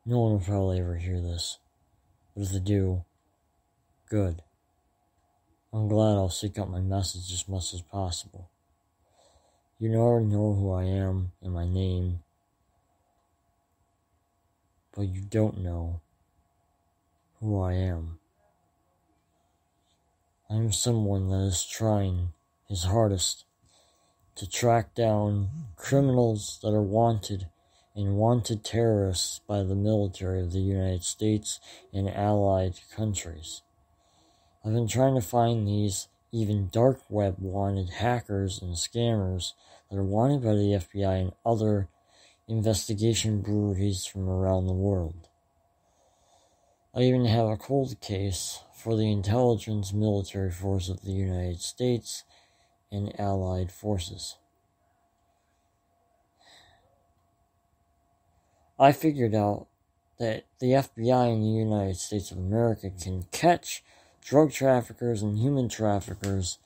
No one will probably ever hear this. But if they do, good. I'm glad I'll seek out my message as much as possible. You already know who I am and my name, but you don't know who I am. I am someone that is trying his hardest to track down criminals that are wanted and wanted terrorists by the military of the United States and allied countries. I've been trying to find these even dark web wanted hackers and scammers that are wanted by the FBI and other investigation bureaus from around the world. I even have a cold case for the intelligence military force of the United States and allied forces. I figured out that the FBI in the United States of America can catch drug traffickers and human traffickers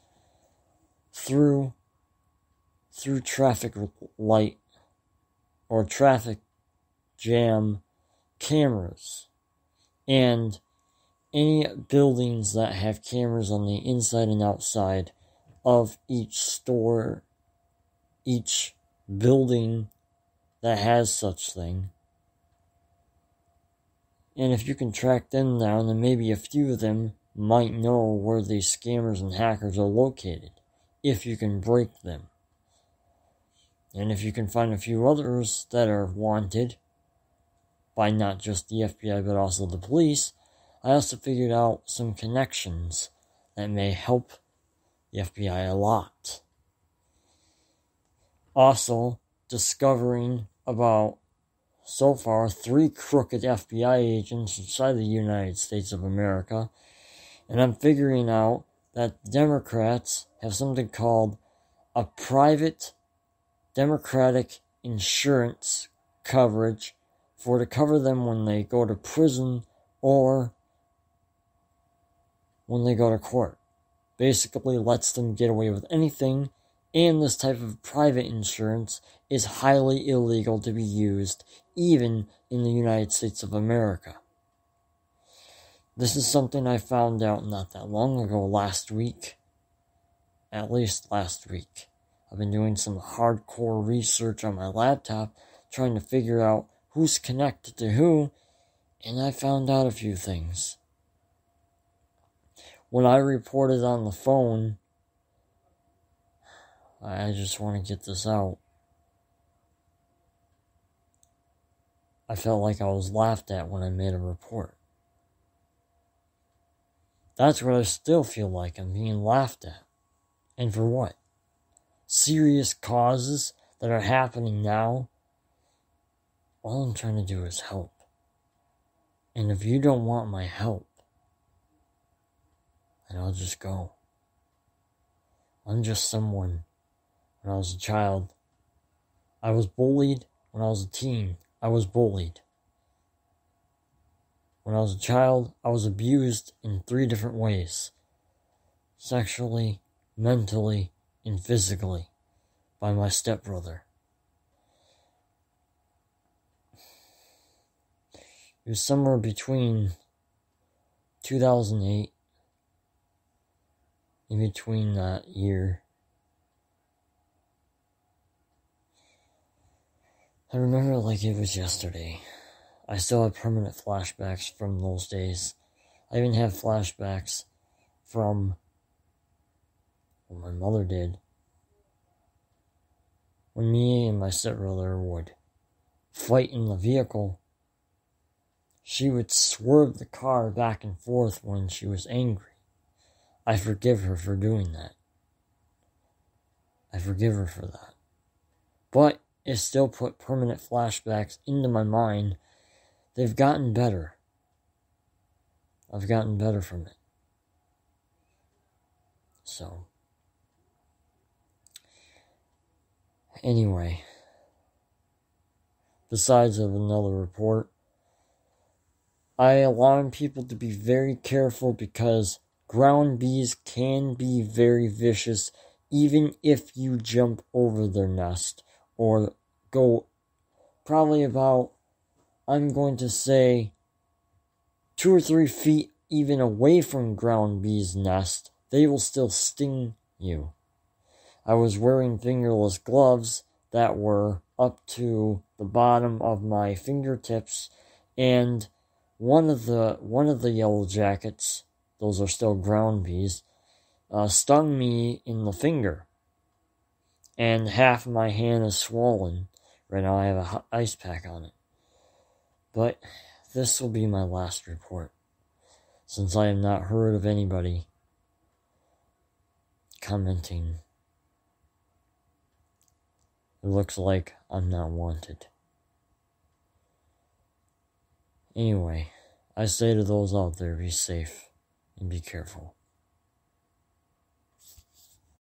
through traffic light or traffic jam cameras and any buildings that have cameras on the inside and outside of each store, each building that has such thing. And if you can track them down, then maybe a few of them might know where these scammers and hackers are located, if you can break them. And if you can find a few others that are wanted by not just the FBI but also the police, I also figured out some connections that may help the FBI a lot. Also, discovering about, so far, 3 crooked FBI agents inside the United States of America, and I'm figuring out that Democrats have something called a private Democratic insurance coverage to cover them when they go to prison or when they go to court. Basically lets them get away with anything, and this type of private insurance is highly illegal to be used even in the United States of America. This is something I found out not that long ago, last week. At least last week. I've been doing some hardcore research on my laptop, trying to figure out who's connected to who, and I found out a few things. When I reported on the phone, I just want to get this out. I felt like I was laughed at when I made a report. That's what I still feel like. I'm being laughed at. And for what? Serious causes that are happening now? All I'm trying to do is help. And if you don't want my help, then I'll just go. I'm just someone. When I was a child, I was bullied. When I was a teen, I was bullied. When I was a child, I was abused in 3 different ways. Sexually, mentally, and physically by my stepbrother. It was somewhere between 2008, in between that year. I remember it like it was yesterday. I still have permanent flashbacks from those days. I even have flashbacks from what my mother did. When me and my stepbrother would fight in the vehicle, she would swerve the car back and forth when she was angry. I forgive her for doing that. I forgive her for that. But it still put permanent flashbacks into my mind. They've gotten better. I've gotten better from it. So, anyway, besides of another report, I alarm people to be very careful because ground bees can be very vicious even if you jump over their nest or go probably about I'm going to say 2 or 3 feet even away from ground bees' nest, they will still sting you. I was wearing fingerless gloves that were up to the bottom of my fingertips, and one of the yellow jackets, those are still ground bees, stung me in the finger, and half of my hand is swollen. Right now I have an ice pack on it. But this will be my last report, since I have not heard of anybody commenting. It looks like I'm not wanted. Anyway, I say to those out there, be safe and be careful.